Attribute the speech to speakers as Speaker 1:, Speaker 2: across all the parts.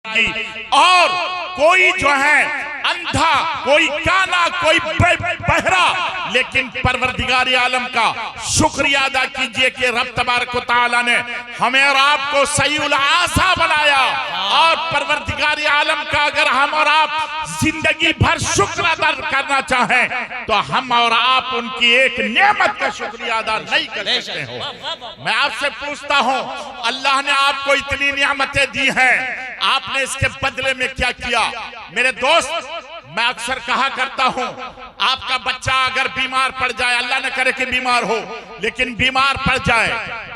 Speaker 1: और कोई जो है अंधा, कोई काना, कोई बहरा, लेकिन परवरदिगार आलम का शुक्रिया अदा कीजिए कि रब तबारक व तआला ने हमें और आपको सहीउल आसा बनाया। और परवरदिगार आलम का अगर हम और आप जिंदगी भर शुक्र अदा करना चाहें तो हम और आप उनकी एक नेमत का शुक्रिया अदा नहीं कर सकते हो। मैं आपसे पूछता हूं, अल्लाह ने आपको इतनी नियामतें दी हैं, आपने इसके बदले में क्या किया? मेरे दोस्त, मैं अक्सर कहा करता हूं, आपका बच्चा अगर बीमार पड़ जाए, अल्लाह न करे कि बीमार हो, लेकिन बीमार पड़ जाए,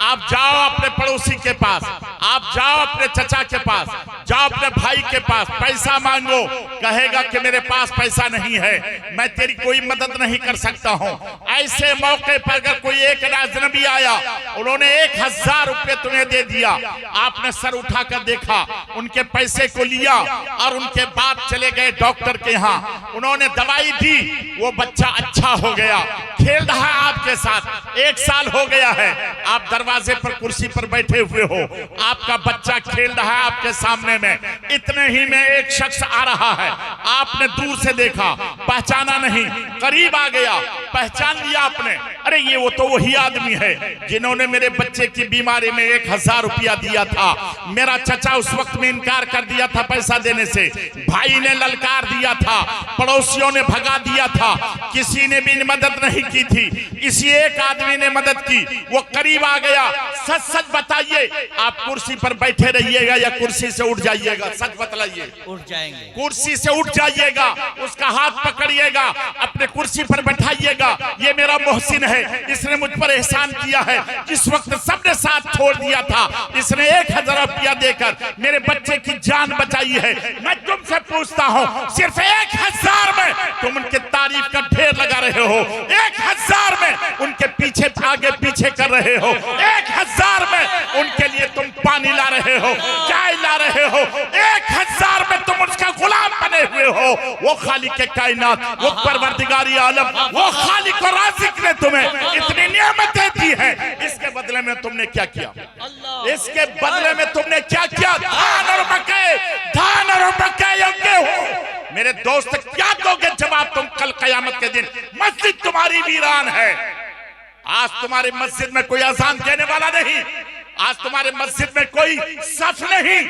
Speaker 1: आप जाओ अपने पड़ोसी के पास, आप जाओ अपने चचा के पास, जाओ अपने भाई के पास, पैसा मांगो, कहेगा कि मेरे पास पैसा नहीं है, मैं तेरी कोई मदद नहीं कर सकता हूं। ऐसे मौके पर अगर कोई एक अजनबी आया, उन्होंने 1000 रुपये तुम्हें दे दिया, आपने सर उठाकर देखा, उनके पैसे को लिया और उनके बाद चले गए डॉक्टर के यहाँ, उन्होंने दवाई दी, वो बच्चा अच्छा हो गया, खेल रहा है आपके साथ, 1 साल हो गया है, आप दरवाजे पर कुर्सी पर बैठे हुए हो, आपका बच्चा खेल रहा है आपके सामने में, इतने ही में एक शख्स आ रहा है, आपने दूर से देखा, पहचाना नहीं, करीब आ गया, पहचान लिया आपने, अरे ये वो तो वही आदमी है जिन्होंने मेरे बच्चे की बीमारी में 1000 रुपया दिया था। मेरा चचा उस वक्त में इनकार कर दिया था पैसा देने से, भाई ने ललकार दिया था, पड़ोसियों ने भगा दिया था, किसी ने भी मदद नहीं की थी, इसी एक आदमी ने मदद की, वो करीब आ गया। सच सच बताइए, आप कुर्सी पर बैठे रहिएगा या कुर्सी से उठ जाइएगा? सच बतलाइए।
Speaker 2: उठ जाएंगे।
Speaker 1: कुर्सी से उठ जाइएगा, उसका हाथ पकड़िएगा, अपने कुर्सी पर बैठाइएगा। ये मेरा मोहसिन है, इसने मुझ पर एहसान किया है, जिस वक्त सबने साथ छोड़ दिया था, इसने 1000 रुपया देकर मेरे बच्चे की जान बचाई है। मैं तुमसे पूछता हूँ, सिर्फ 1000 में तुम उनके तारीफ का ढेर लगा रहे हो, 1000 में उनके पीछे आगे पीछे कर रहे हो, 1000 में उनके लिए तुम पानी ला रहे हो, चाय ला रहे हो, 1000 में तुम उसका गुलाम बने हुए हो। वो खालिक के कायनात, वो परवरदिगारी आलम, वो खालिक और राज़िक ने तुम्हें इतनी नियामतें दी हैं, इसके बदले में तुमने क्या किया? इसके बदले में तुमने क्या किया? धान और मकई, धान और मकई हो। मेरे दोस्त, क्या दोगे जवाब तुम कल कयामत के दिन? मस्जिद तुम्हारी वीरान है, आज तुम्हारी मस्जिद में कोई अजान देने वाला नहीं, आज तुम्हारे मस्जिद में कोई सफ नहीं,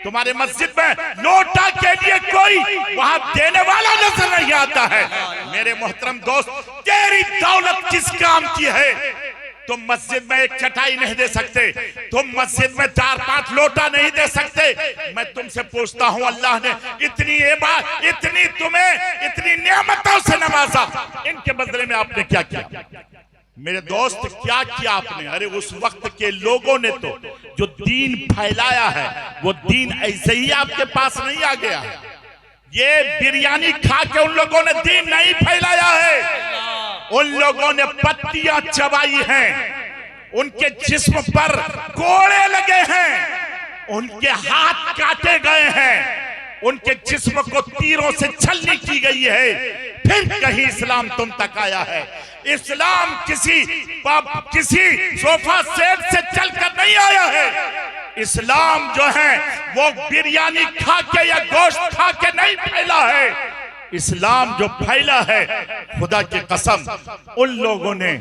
Speaker 1: तुम्हारे मस्जिद में लोटा के लिए कोई वहां देने वाला नजर नहीं आता है। मेरे मोहतरम दोस्त, तेरी दौलत किस काम की है? तुम मस्जिद में एक चटाई नहीं दे सकते, तुम मस्जिद में 4-5 लोटा नहीं दे सकते। मैं तुमसे पूछता हूं, अल्लाह ने इतनी इबादत, इतनी तुम्हें इतनी नेमतों से नवाजा, इनके बदले में आपने क्या किया? मेरे दोस्त, क्या किया आपने? अरे उस वक्त के लोगों ने तो जो दीन फैलाया है, वो दीन ऐसे ही आपके पास नहीं आ गया है। ये बिरयानी खा के उन लोगों ने दीन नहीं फैलाया है, उन लोगों ने पत्तियां चबाई हैं, उनके जिस्म पर कोड़े लगे हैं, उनके हाथ काटे गए हैं, उनके जिस्म को तीरों से छलनी की गई है, फिर कहीं इस्लाम तुम तक आया है। इस्लाम किसी सोफा सेट से चलकर नहीं आया है। इस्लाम जो है वो बिरयानी खा के या गोश्त खा के नहीं फैला है। इस्लाम जो फैला है, खुदा की कसम, उन लोगों ने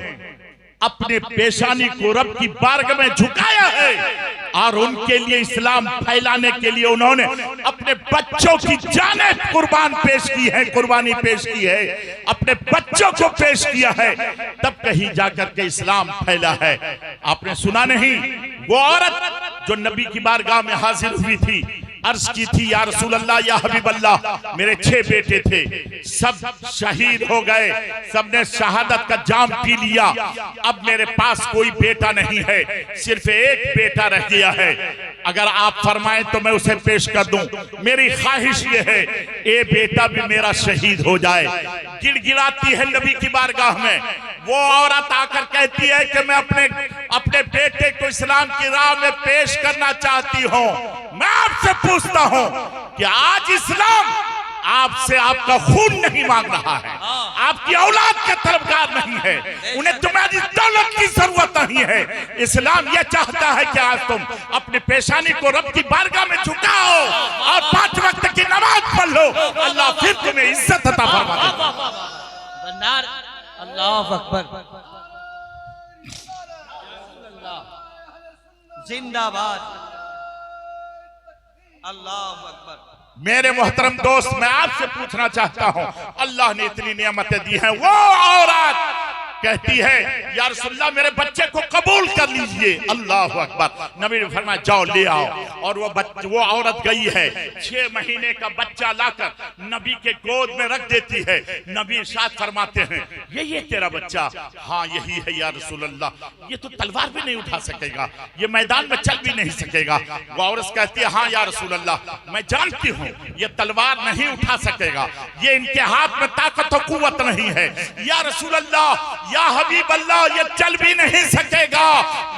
Speaker 1: अपने पेशानी को रब की बारगाह में झुकाया है और उनके लिए इस्लाम फैलाने के लिए उन्होंने अपने बच्चों की जानें कुर्बान पेश की है, कुर्बानी पेश की है, अपने बच्चों को पेश किया है, तब कहीं जाकर के इस्लाम फैला है। आपने सुना नहीं, वो औरत जो नबी की बारगाह में हाजिर हुई थी, अर्ज की थी, या रसूल अल्लाह, या हबीब अल्लाह, मेरे 6 बेटे थे, सब शहीद हो गए, सबने शहादत का जाम पी लिया, अब मेरे पास कोई बेटा नहीं है, सिर्फ एक बेटा रह गया है, अगर आप फरमाएं तो मैं उसे पेश कर दूं। मेरी ख्वाहिश ये है, ये बेटा भी मेरा शहीद हो जाए। गिड़गिड़ाती है नबी की बारगाह में, वो औरत आकर कहती है कि मैं अपने बेटे को इस्लाम की राह में पेश करना चाहती हूँ। मैं आपसे पूछता हूँ कि आज इस्लाम आपसे आपका खून नहीं मांग रहा है, आपकी औलाद का तलबगार नहीं है, उन्हें तुम्हारी दौलत की जरूरत नहीं है। इस्लाम यह चाहता है कि आज तुम अपनी पेशानी को रब की बारगाह में झुकाओ और 5 वक्त की नमाज पढ़ लो, अल्लाह फिर तुम्हें इज्जत अता फरमा देगा।
Speaker 2: अल्लाह अकबर, जिंदाबाद, अल्लाह अकबर।
Speaker 1: मेरे मोहतरम दोस्त, मैं आपसे पूछना चाहता हूं, अल्लाह ने इतनी नियामतें दी हैं, वो औरत कहती है या रसूलल्लाह मेरे बच्चे को कबूल कर लीजिए, अल्लाह अकबर। नबी ने फरमाया जाओ ले आओ, और वो औरत गई है, 6 महीने का बच्चा लाकर नबी के गोद में रख देती है। नबी इरशाद फरमाते हैं ये तेरा बच्चा? हाँ यही है या रसूलल्लाह। ये तो तलवार भी नहीं उठा सकेगा, ये मैदान में चल भी नहीं सकेगा। वो औरत कहती है हाँ या रसूलल्लाह, मैं जानती हूँ ये तलवार नहीं उठा सकेगा, ये इनके हाथ में ताकत और कुव्वत नहीं है या रसूलल्लाह, या हबीब अल्लाह, ये चल भी नहीं सकेगा।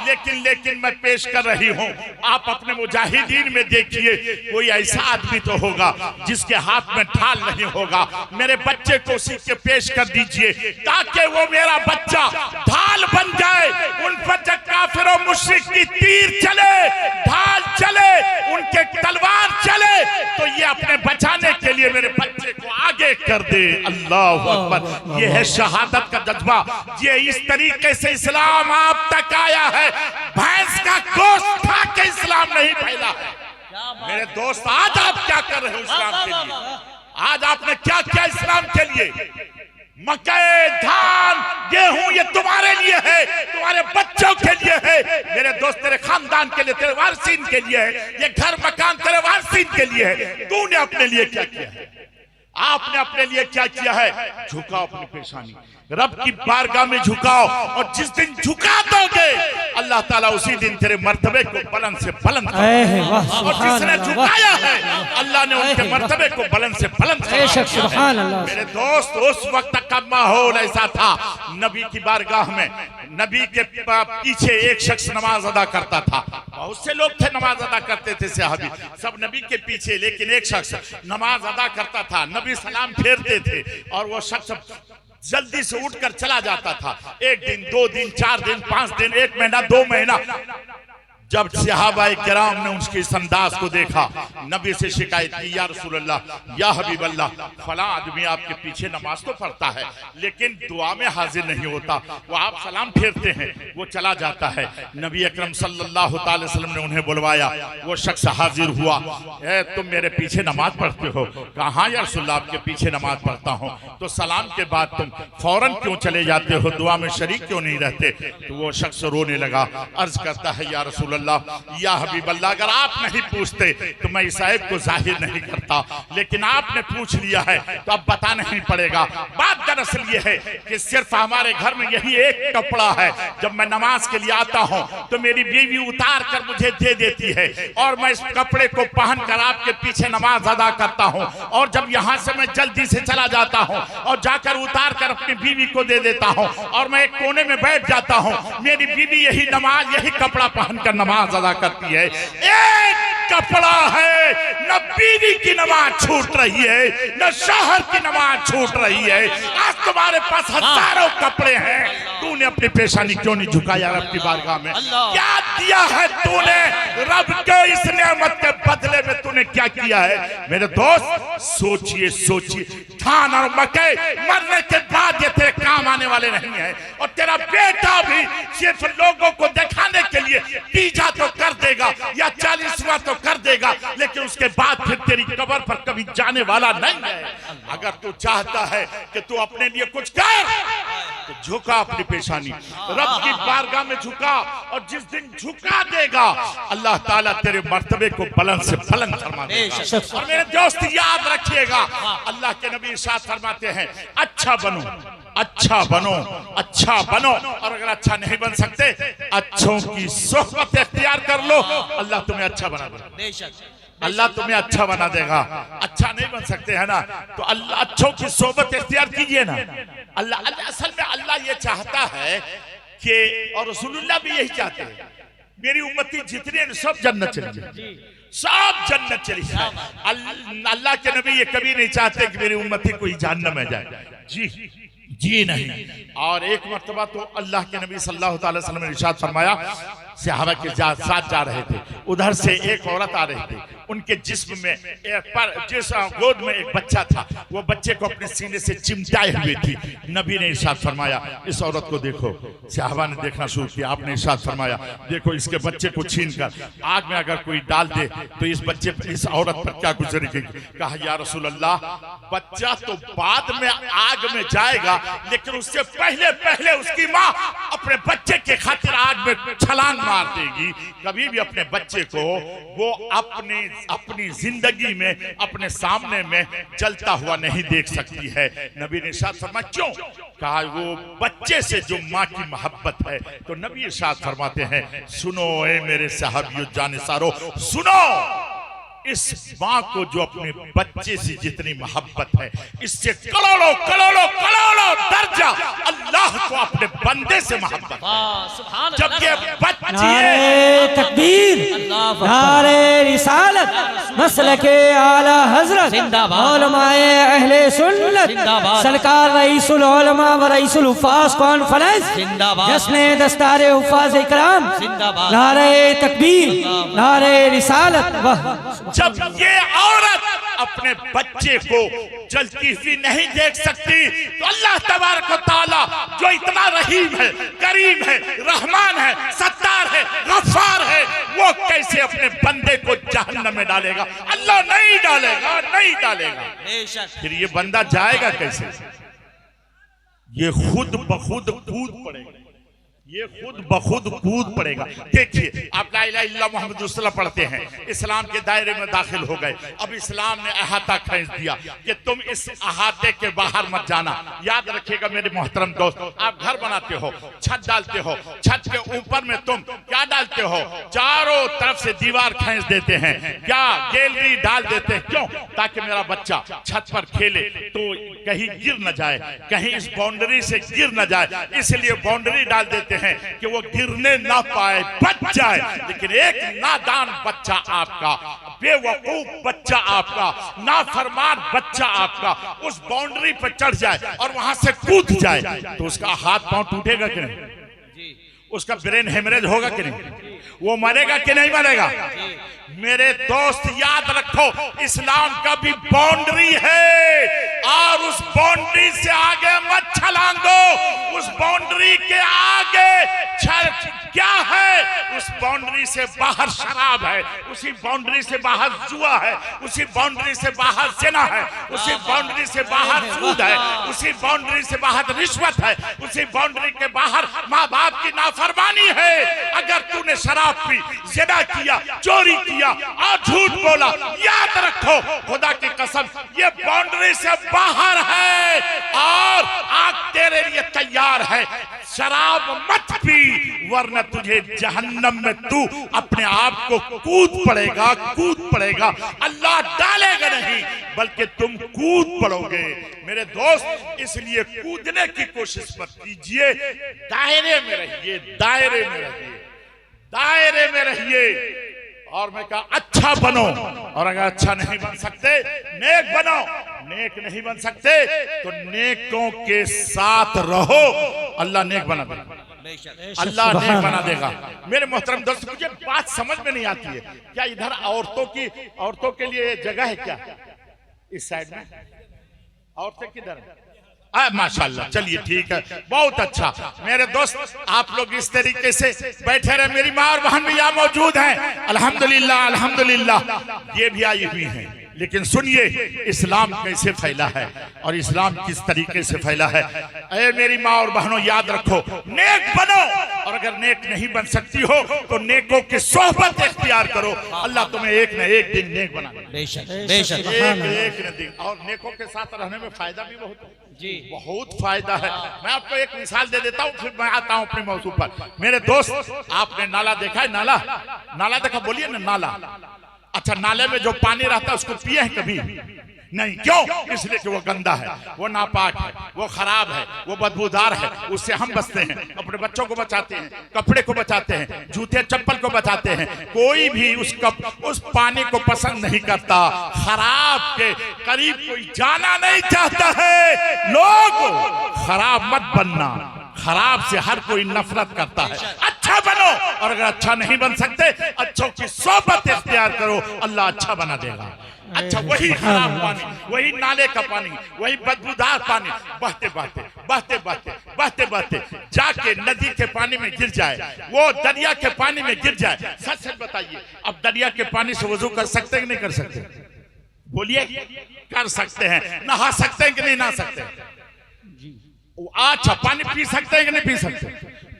Speaker 1: लेकिन मैं पेश कर रही हूं, आप अपने मुजाहिदीन में देखिए, कोई ऐसा आदमी तो होगा जिसके हाथ में ढाल नहीं होगा, मेरे बच्चे को उसी के पेश कर दीजिए ताकि वो मेरा बच्चा ढाल बन जाए। उन पर जब काफिर और मुशरिक की तीर चले, ढाल चले, उनके तलवार चले, तो ये अपने बचाने के लिए मेरे बच्चे को आगे कर दे। अल्लाह अकबर। ये है शहादत का जज्बा। ये इस तरीके से इस्लाम आप तक आया है, भैंस का गोश्त खा के इस्लाम नहीं फैला है। मेरे दोस्त, आज आप क्या कर रहे हो इस्लाम के लिए? आज आपने क्या किया इस्लाम के लिए? मकई, धान, गेहूं ये तुम्हारे लिए है, तुम्हारे बच्चों के लिए है। मेरे दोस्त, तेरे खानदान के लिए, तेरे वारसीन के लिए है। ये घर मकान तेरे वारसीन के लिए है। तूने अपने लिए क्या किया है? आपने अपने लिए क्या किया है? झुकाओ अपनी पेशानी, रब की बारगाह में झुकाओ, और जिस दिन झुका दोगे अल्लाह ताला उसी दिन तेरे मर्तबे को बुलंद से बुलंद करेगा। और जिसने झुकाया है अल्लाह ने उनके मर्तबे को बुलंद से बुलंद करेगा। मेरे दोस्त, उस वक्त का माहौल ऐसा था, नबी की बारगाह में नबी के पीछे एक शख्स नमाज अदा करता था। बहुत से लोग थे नमाज अदा करते थे, सहाबी सब नबी के पीछे, लेकिन एक शख्स नमाज अदा करता था। नबी सलाम फेरते थे और वो शख्स जल्दी से उठकर चला जाता था। 1 दिन, 2 दिन, 4 दिन, 5 दिन, 1 महीना, 2 महीना। जब सहाबाए किराम ने उसके इस अंदाज को देखा, नबी से शिकायत की, या रसूलल्लाह, या हबीब अल्लाह, फला आदमी आपके पीछे नमाज तो पढ़ता है लेकिन दुआ में हाजिर नहीं होता, वो आप सलाम फेरते हैं, वो चला जाता है। नबी अकरम सल्लल्लाहु अलैहि वसल्लम ने उन्हें बुलवाया, वो शख्स हाजिर हुआ। तुम मेरे पीछे नमाज पढ़ते हो? कहाँ या रसूलल्लाह, आपके पीछे नमाज पढ़ता हूँ। तो सलाम के बाद तुम फौरन क्यों चले जाते हो, दुआ में शरीक क्यों नहीं रहते? तो वो शख्स रोने लगा, अर्ज करता है या रसूल या हबीब अल्लाह, अगर आप नहीं पूछते तो मैं इस ऐब को जाहिर नहीं करता, लेकिन आपने पूछ लिया है तो अब बताना नहीं पड़ेगा। बात दरअसल ये है कि सिर्फ हमारे घर में यही एक कपड़ा है, जब मैं नमाज के लिए आता हूँ तो मेरी बीवी उतार कर मुझे दे देती है, और मैं इस कपड़े को पहनकर आपके पीछे नमाज अदा करता हूँ। और जब यहाँ से मैं जल्दी से चला जाता हूँ और जाकर उतार कर अपनी बीवी को दे देता हूँ, और मैं एक कोने में बैठ जाता हूँ। मेरी बीवी यही नमाज, यही कपड़ा पहनकर नमाज अदा करती है। एक कपड़ा है, न बीवी की नमाज छूट रही है, न शौहर की नमाज छूट रही है। आज तुम्हारे पास हजारों कपड़े हैं, तूने अपनी पेशानी क्यों नहीं झुकाया रब की बारगाह में? क्या दिया है तूने रब के इस नेमत के बदले में? तूने क्या किया है? मेरे दोस्त सोचिए, धान और मकई मरने के बाद ये तेरे काम आने वाले नहीं है, और तेरा बेटा भी सिर्फ लोगों को दिखाने के लिए तीजा तो कर देगा या 40वां तो कर देगा, लेकिन उसके बाद फिर तेरी कब्र पर कभी जाने वाला नहीं है। अगर तू चाहता है कि तू अपने लिए कुछ कर तो झुका अपनी पेशानी, रब की बारगाह में झुका, और जिस दिन झुका देगा अल्लाह ताला तेरे मर्तबे को बुलंद से बुलंद फरमा देगा। और मेरे दोस्त याद रखिएगा, अल्लाह के नबी इरशाद फरमाते हैं, अच्छा बनो, अच्छा बनो, अच्छा बनो, और अगर अच्छा नहीं बन सकते अच्छों की सोहबत इख्तियार कर लो, अल्लाह तुम्हें अच्छा बना देगा। अल्लाह तुम्हें अच्छा बना देगा। अच्छा नहीं बन सकते है ना, तो अल्लाह अच्छों की सोहबत इख्तियार कीजिए ना। अल्लाह असल में अल्लाह ये चाहता है कि, और रसूलुल्लाह भी यही चाहते हैं, मेरी उम्मती जितने सब जन्नत चले जाए, सब जन्नत चली जाए। अल्लाह के नबी ये कभी नहीं चाहते कि मेरी उम्मती कोई जहन्नम में जाए, जी नहीं। और एक मर्तबा तो अल्लाह के नबी सल्लल्लाहु अलैहि वसल्लम ने इरशाद फरमाया, सहाबा के साथ जा रहे थे, उधर से एक औरत आ रही थी, उनके जिस्म में जिस गोद में एक बच्चा था, वो बच्चे को अपने सीने से चिमटाए हुए थी। नबी ने इरशाद फरमाया, इस औरत को देखो। सहाबा ने देखना शुरू किया, आपने इरशाद फरमाया, देखो इसके बच्चे को छीन कर आग में अगर कोई डाल दे तो इस औरत पर क्या गुजरेगी। कहा, या रसूल अल्लाह, बच्चा तो बाद में आग में जाएगा, लेकिन उससे पहले उसकी माँ अपने बच्चे के खातिर आग में छलांग मार देगी। कभी भी अपने बच्चे को वो अपनी जिंदगी में अपने सामने में जलता हुआ नहीं देख सकती है। नबी ने इरशाद फरमाया, क्यों? कहा, वो बच्चे से जो माँ की मोहब्बत है। तो नबी इरशाद फरमाते हैं, सुनो ए मेरे सहाबियों जानिसारो, सुनो, इस माँ को जो अपने बच्चे से जितनी मोहब्बत है, इससे करोड़ों करोड़ों करोड़ों दर्जा अल्लाह को अपने बंदे से मोहब्बत है। जब ये बच्चे
Speaker 3: नारे तकबीर, नारे रिसालत, मसलके आला हजरत, उलमाए अहले सुन्नत, सरकार रईसुल उलमा व रईसुल हुफ़ाज़ कॉन्फ्रेंस, जश्न दस्तारे हुफ़ाज़ इकराम, नारे तकबीर, नारे रिसालत।
Speaker 1: जब ये औरत अपने बच्चे को जलती हुई नहीं देख सकती, तो अल्लाह तबारक व तआला जो इतना रहीम है, करीम है, रहमान है, सत्तार है, गफ्फार है, वो कैसे अपने बंदे को जहन्नम में डालेगा? अल्लाह नहीं डालेगा, नहीं डालेगा। फिर ये बंदा जाएगा कैसे? ये खुद बखुद कूद पड़ेगा, ये खुद बखुद कूद पड़ेगा। देखिए, आप ला इलाहा इल्लल्लाह मुहम्मद रसूलुल्लाह पढ़ते हैं, इस्लाम के दायरे में दाखिल हो गए। अब इस्लाम ने अहाता खींच दिया कि तुम इस अहाते के बाहर मत जाना। याद रखिएगा मेरे मोहतरम दोस्त, आप घर बनाते हो, छत डालते हो, छत के ऊपर में तुम क्या डालते हो? चारों तरफ से दीवार खींच देते हैं, क्या गैलरी डाल देते हैं। क्यों? ताकि मेरा बच्चा छत पर खेले तो कहीं गिर न जाए, कहीं इस बाउंड्री से गिर न जाए, इसलिए बाउंड्री डाल देते हैं कि वो गिरने ना पाए, बच जाए। लेकिन एक नादान बच्चा आपका, बेवकूफ बच्चा आपका, नाफरमान बच्चा आपका उस बाउंड्री पर चढ़ जाए और वहां से कूद जाए, तो उसका हाथ पांव टूटेगा कि नहीं? उसका ब्रेन हेमरेज होगा कि नहीं? वो मरेगा कि नहीं मरेगा? मेरे दोस्त याद रखो, इस्लाम का भी बाउंड्री है और उस बाउंड्री से आगे मत छलांगो। उस बाउंड्री के आगे क्या है? उस बाउंड्री से बाहर शराब है, उसी बाउंड्री से बाहर जुआ है, उसी बाउंड्री से बाहर ज़िना है, उसी बाउंड्री से बाहर सूद है, उसी बाउंड्री से बाहर रिश्वत है, उसी बाउंड्री के बाहर माँ बाप की नाफरमानी है। अगर तूने शराब पी, ज़िना किया, चोरी किया और झूठ बोला, याद रखो खुदा की कसम ये बाउंड्री से बाहर है और आग तेरे लिए तैयार है। शराब मत पी, वरना तुझे जहन्नम में तू अपने आप को कूद पड़ेगा। अल्लाह डालेगा नहीं, बल्कि तुम कूद पड़ोगे। मेरे दोस्त, इसलिए कूदने की कोशिश मत कीजिए, दायरे में रहिए, दायरे में रहिए, दायरे में रहिए। और मैं कहा अच्छा बनो, और अगर अच्छा नहीं बन सकते नेक बनो। नेक नहीं बन सकते तो नेकों के साथ रहो, अल्लाह नेक बना देगा, अल्लाह नेक बना देगा। मेरे मोहतरम दोस्त, मुझे बात समझ में नहीं आती है, क्या इधर औरतों के लिए जगह है क्या? इस साइड में औरतें किधर है? माशाल्लाह, चलिए ठीक है, बहुत अच्छा। मेरे दोस्त, आप लोग इस तरीके से बैठे रहे। मेरी माँ और बहन भी यहाँ मौजूद हैं, अल्हम्दुलिल्लाह अल्हम्दुलिल्लाह, ये भी आई हुई हैं। लेकिन सुनिए इस्लाम कैसे फैला है और इस्लाम किस तरीके से फैला है। ऐ मेरी माँ और बहनों, याद रखो, नेक बनो, और अगर नेक नहीं बन सकती हो तो नेकों की सोहबत इख्तियार करो। अल्लाह तुम्हें एक न एक दिन नेक बना देगा, बेशक एक न दिन। और नेकों के साथ रहने में फायदा भी बहुत है जी, बहुत फायदा है। मैं आपको एक मिसाल दे देता हूँ, फिर मैं आता हूँ अपने मौजू पर। मेरे दोस्त, आपने नाला देखा है? नाला देखा? बोलिए ना, नाला। अच्छा, नाले में जो पानी रहता है उसको पिए हैं कभी? नहीं। क्यों? इसलिए कि वो गंदा है, वो नापाक है, वो खराब है, वो बदबूदार है। उससे हम बचते हैं, अपने बच्चों को बचाते हैं, कपड़े को बचाते हैं, जूते चप्पल को बचाते हैं। कोई भी उस पानी को पसंद नहीं करता। खराब के करीब कोई जाना नहीं चाहता है। लोग खराब मत बनना, खराब से हर कोई नफरत करता है। अच्छा बनो, और अगर अच्छा नहीं बन सकते, अच्छों की सोबत इख्तियार करो, अल्लाह अच्छा बना देगा। अच्छा, वही खराब पानी, वही नाले का पानी, वही बदबूदार पानी बहते बहते बहते बहते बहते बहते जाके नदी के पानी में गिर जाए, वो दरिया के पानी में गिर जाए। सच सच बताइए, अब दरिया के पानी से वजू कर सकते हैं कि नहीं कर सकते? बोलिए, कर सकते हैं। नहा सकते हैं कि नहीं नहा सकते? अच्छा, पानी पी सकते हैं कि नहीं पी सकते?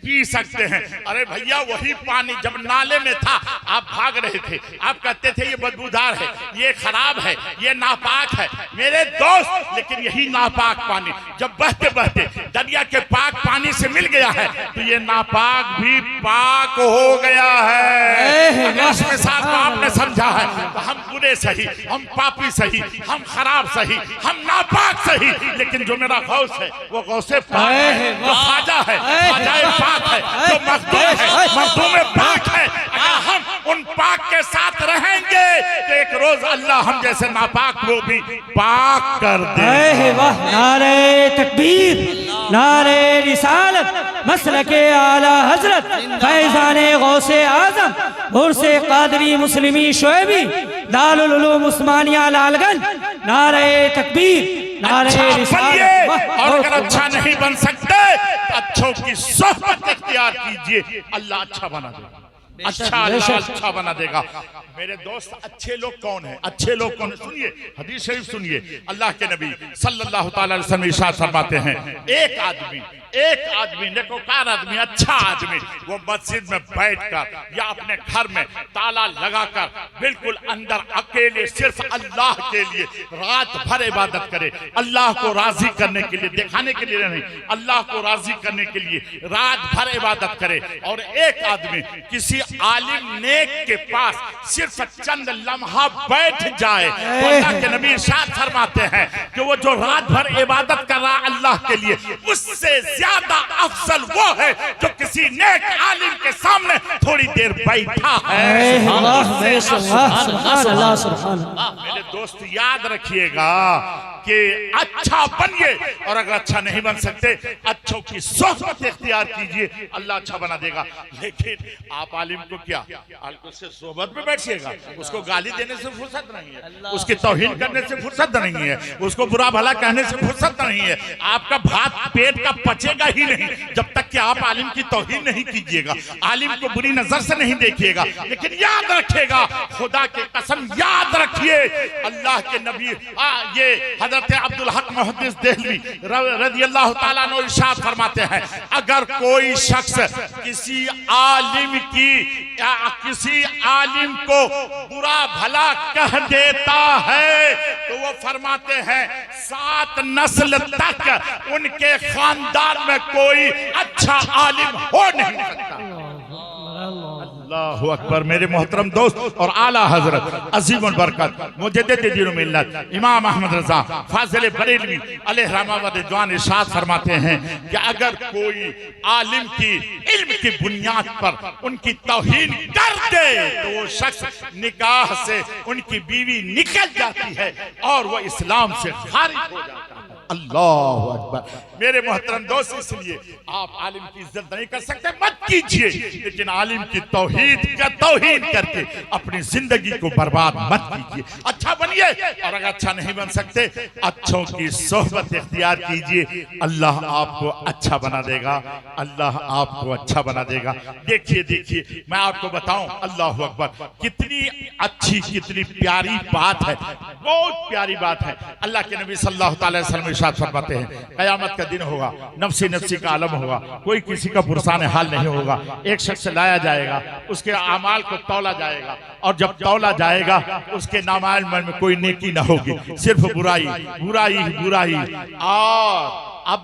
Speaker 1: पी सकते हैं। अरे भैया, वही पानी जब नाले में था, आप भाग रहे थे, आप कहते थे ये बदबूदार है, ये खराब है, ये नापाक है। मेरे दोस्त, लेकिन यही नापाक पानी जब बहते बहते दरिया के पाक पानी से मिल गया है, तो ये नापाक भी पाक हो गया है। अगर इस मिसाल को आपने समझा है, तो हम बुरे सही, हम पापी सही, हम खराब सही, हम नापाक सही, लेकिन जो मेरा गौस है वो गौसे पाक है, जो खाजा है खाजाए पाक है, जो मखदूम है मखदूम पाक है। अगर हम उन पाक के साथ रहेंगे तो एक रोज अल्लाह हम जैसे नापाक को भी पाक कर दे।
Speaker 3: वाह, नारे तकबीर, नारे रिसालत, मसलके आला हजरत फैजाने गौसे आजम उर्से कादरी मुस्लिमी शोएबी दारुल उलूम उस्मानिया लालगंज। नारे तकबीर, नारे
Speaker 1: अच्छा
Speaker 3: रिसालत।
Speaker 1: और अगर अच्छा नहीं बन सकते, अच्छों की सोहबत इख्तियार कीजिए, अल्लाह अच्छा बना देगा। अच्छा, अल्लाह अच्छा बना देगा। मेरे दोस्त, अच्छे लोग कौन है? अच्छे लोग कौन है? सुनिए, हदीस शरीफ सुनिए। अल्लाह के नबी सल्लल्लाहु अलैहि वसल्लम इरशाद फरमाते हैं, एक आदमी नेकोकार आदमी, अच्छा आदमी, वो मस्जिद में बैठकर या अपने घर में ताला लगाकर बिल्कुल अंदर अकेले सिर्फ अल्लाह के लिए रात भर इबादत करे, अल्लाह को राजी करने के लिए, दिखाने के लिए नहीं, अल्लाह को राजी करने के लिए रात भर इबादत करे। और एक आदमी किसी आलिम नेक के पास सिर्फ चंद लम्हा बैठ जाए, तो अल्लाह के नबी इरशाद फरमाते हैं कि वो जो रात भर इबादत कर रहा अल्लाह के लिए, उससे ज्यादा अफजल वो है जो किसी नेक आलिम के सामने थोड़ी देर बैठा है। मेरे दोस्त, याद रखिएगा कि अच्छा बनिए, और अगर अच्छा नहीं बन सकते, अच्छों की सोहबत इख्तियार कीजिए, अल्लाह अच्छा बना देगा। लेकिन आप आलिम को क्या, उससे सोहबत में बैठिएगा, उसको गाली देने से फुर्सत नहीं है, उसकी तौहीन करने से फुर्सत नहीं है, उसको बुरा भला कहने से फुर्सत नहीं है। आपका भात पेट का पचेगा ही नहीं जब तक कि आप आलिम की तौहीन नहीं कीजिएगा, आलिम को बुरी नजर से नहीं देखिएगा। लेकिन याद रखिएगा, खुदा की कसम याद रखिए, अल्लाह के नबी ये हजरत अब्दुल हक मुहद्दिस देहलवी रज़ियल्लाहु ताला अन्हु इरशाद फरमाते हैं, अगर कोई शख्स किसी आलिम को बुरा भला कह देता है, तो वो फरमाते हैं 7 नस्ल तक उनके खानदान में कोई अच्छा आलिम हो नहीं सकता। अल्लाहु अकबर। मेरे मोहतरम दोस्त और आला हजरत अजीम बरकत मुजद्दिद दीन मिल्लत इमाम अहमद रजा फाजिल बरेलवी अलैहि रहमा व रिज़वान इरशाद फरमाते हैं कि अगर कोई आलिम की इल्म की बुनियाद पर उनकी तौहीन कर दे, तो वो शख्स निकाह से उनकी बीवी निकल जाती है और वो इस्लाम से खारिज हो जाता है। अल्लाह अकबर। मेरे मोहतरम दोस्त, इसलिए आप आलिम की इज्जत नहीं कर सकते, मत कीजिए, लेकिन आलिम की तौहीन करके अपनी जिंदगी को बर्बाद मत कीजिए। अच्छा बनिए, और अगर अच्छा नहीं बन सकते, अच्छों की सोहबत इख्तियार कीजिए, अल्लाह आपको अच्छा बना देगा, अल्लाह आपको अच्छा बना देगा। देखिए, मैं आपको बताऊं, अल्लाह अकबर, कितनी अच्छी कितनी प्यारी बात है, बहुत प्यारी बात है। अल्लाह के नबी सल्लल्लाहु अलैहि वसल्लम इरशाद फरमाते हैं, कयामत का दिन होगा, नफ्सी नफ्सी का आलम होगा, कोई किसी का पुरसान हाल नहीं होगा। एक शख्स लाया जाएगा, उसके अमाल को तौला जाएगा, और जब तौला जाएगा उसके नामाल में कोई नेकी ना होगी, सिर्फ बुराई बुराई बुराई। और अब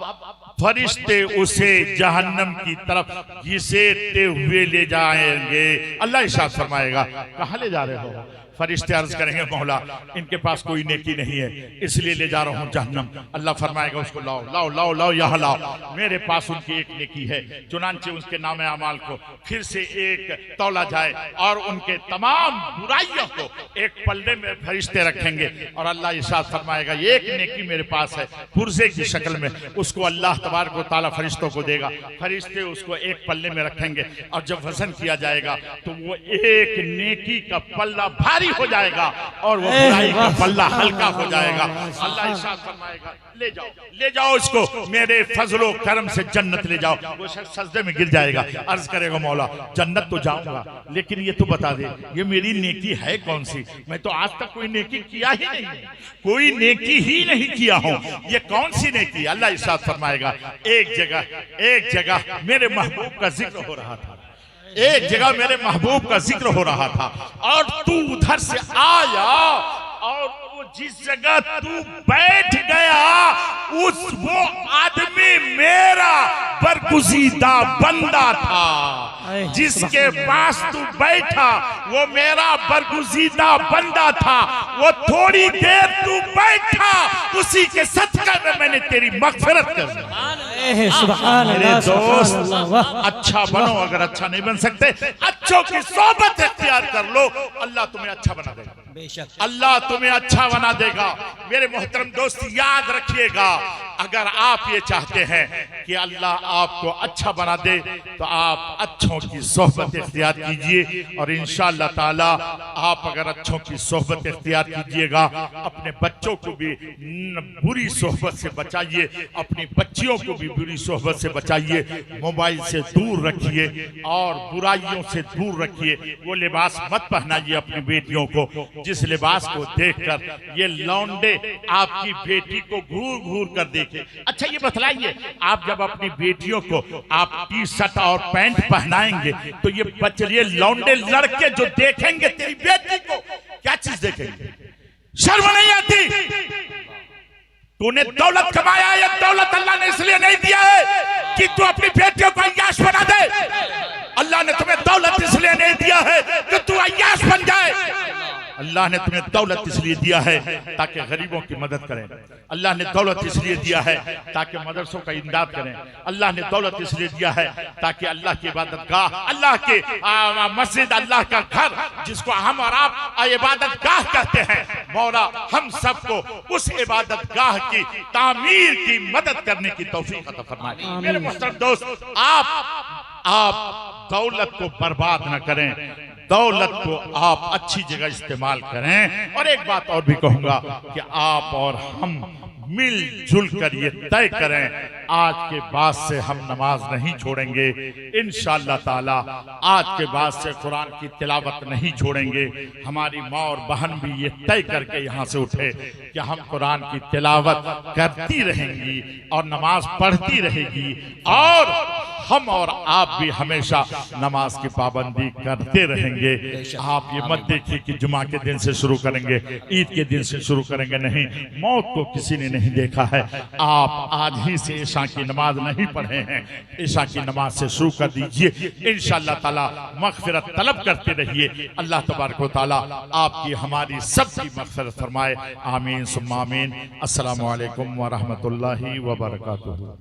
Speaker 1: फरिश्ते उसे जहन्नम की तरफ घसीटते हुए ले जाएंगे। अल्लाह इरशाद फरमाएगा, कहाँ ले जा रहे हो? फरिश्ते अर्ज करेंगे मौला इनके पास कोई नेकी नहीं है इसलिए ले जा रहा हूँ जहन्नम। अल्लाह फरमाएगा उसको लाओ लाओ लाओ लाओ यहाँ लाओ, मेरे पास उनकी एक नेकी है। चुनांचे उसके नामे अमाल को फिर से एक तौला जाए और उनके तमाम बुराइयों को एक पल्ले में फरिश्ते रखेंगे और अल्लाह इरशाद फरमाएगा एक नेकी मेरे पास है पुर्जे की शक्ल में, उसको अल्लाह तबारक व तआला फरिश्तों को देगा। फरिश्ते उसको एक पल्ले में रखेंगे और जब वजन किया जाएगा तो वो एक नेकी का पल्ला भारी हो जाएगा और वो बुराई का पल्ला हल्का हो जाएगा। अल्लाह इरशाद फरमाएगा ले जाओ इसको मेरे फजलो करम से जन्नत ले जाओ। वो शख्स सजदे में गिर जाएगा, अर्ज करेगा मौला जन्नत तो जाऊंगा लेकिन ये तो बता दे ये मेरी नेकी है कौन सी, मैं तो आज तक कोई नेकी किया ही नहीं, कोई नेकी ही नहीं किया हूं, ये कौन सी नेकी। अल्लाह इरशाद फरमाएगा एक जगह मेरे महबूब का जिक्र हो रहा था, एक जगह मेरे महबूब का जिक्र हो रहा था और तू उधर से आया और वो जिस जगह तू बैठ गया वो आदमी मेरा बरगुज़ीदा बंदा था। जिसके पास तू बैठा वो मेरा बरगुज़ीदा बंदा था। वो थोड़ी देर तू बैठा उसी के सदका में मैंने तेरी मग़फ़िरत कर दी।
Speaker 3: सुभान
Speaker 1: मेरे
Speaker 3: अल्लाह,
Speaker 1: दोस्त
Speaker 3: सुभान अल्लाह।
Speaker 1: अच्छा बनो, अगर अच्छा नहीं बन सकते अच्छों की सोबत इख्तियार कर लो, अल्लाह तुम्हें अच्छा बना देगा,
Speaker 2: बेशक
Speaker 1: अल्लाह तुम्हें अच्छा बना देगा। मेरे मोहतरम दोस्त याद रखिएगा अगर आप ये चाहते हैं कि अल्लाह आपको अच्छा बना दे तो आप अच्छों की सोहबत इख्तियार कीजिए और इंशाअल्लाह ताला आप अगर अच्छों की सोहबत इख्तियार कीजिएगा अपने बच्चों को भी बुरी सोहबत से बचाइए, अपनी बच्चियों को भी बुरी सोहबत से बचाइए, मोबाइल से दूर रखिए और बुराइयों से दूर रखिए। वो लिबास मत पहनाइए अपनी बेटियों को जिस लिबास को देखकर ये लौंडे आपकी बेटी को घूर घूर कर देखे। अच्छा ये बतलाइए आप जब अपनी बेटियों को आप टी शर्ट और पैंट पहनाएंगे तो ये लौंडे लड़के जो देखेंगे तेरी बेटी को क्या चीज देखेंगे? शर्म नहीं आती? तूने दौलत कमाया, ये दौलत अल्लाह ने इसलिए नहीं दिया है कि तू अपनी बेटियों को अय्याश बना दे। अल्लाह ने तुम्हें दौलत इसलिए नहीं दिया है कि तू अय्याश बन जाए। अल्लाह ने तुम्हें दौलत इसलिए दिया है ताकि गरीबों की मदद करें। अल्लाह ने दौलत इसलिए दिया है ताकि मदरसों का इमदाद करें। अल्लाह ने दौलत इसलिए दिया है ताकि अल्लाह की इबादत गाह, अल्लाह के मस्जिद, अल्लाह का घर जिसको हम और आप इबादत गाह कहते हैं, मौला हम सबको उस इबादत गाह की तामीर की मदद करने की तौफीक अता फरमाए। मेरे मोहतरम दोस्त आप दौलत को बर्बाद न करें, दौलत को आप अच्छी जगह इस्तेमाल करें। और एक बात और भी कहूंगा कि आप और हम मिलजुल कर ये तय करें आज के बाद से हम नमाज नहीं छोड़ेंगे इंशाअल्लाह ताला। आज के बाद से कुरान की तिलावत नहीं छोड़ेंगे। हमारी माँ और बहन भी ये तय करके यहाँ से उठे कि हम कुरान की तिलावत करती रहेंगी और नमाज पढ़ती रहेगी और हम और आप भी हमेशा नमाज की पाबंदी करते रहेंगे। आप ये मत देखिए कि जुमा के दिन से शुरू करेंगे, ईद के दिन से शुरू करेंगे, नहीं, मौत को किसी ने नहीं देखा है। आप आज ही से ईशा की नमाज नहीं पढ़े हैं, ईशा की नमाज से शुरू कर दीजिए। इंशाअल्लाह ताला मग़फ़िरत तलब करते रहिए। अल्लाह तबारक व तआला आपकी हमारी सबकी मग़फ़िरत फरमाए। आमीन सुम्मा आमीन। अस्सलामु अलैकुम व रहमतुल्लाहि व बरकातुहू।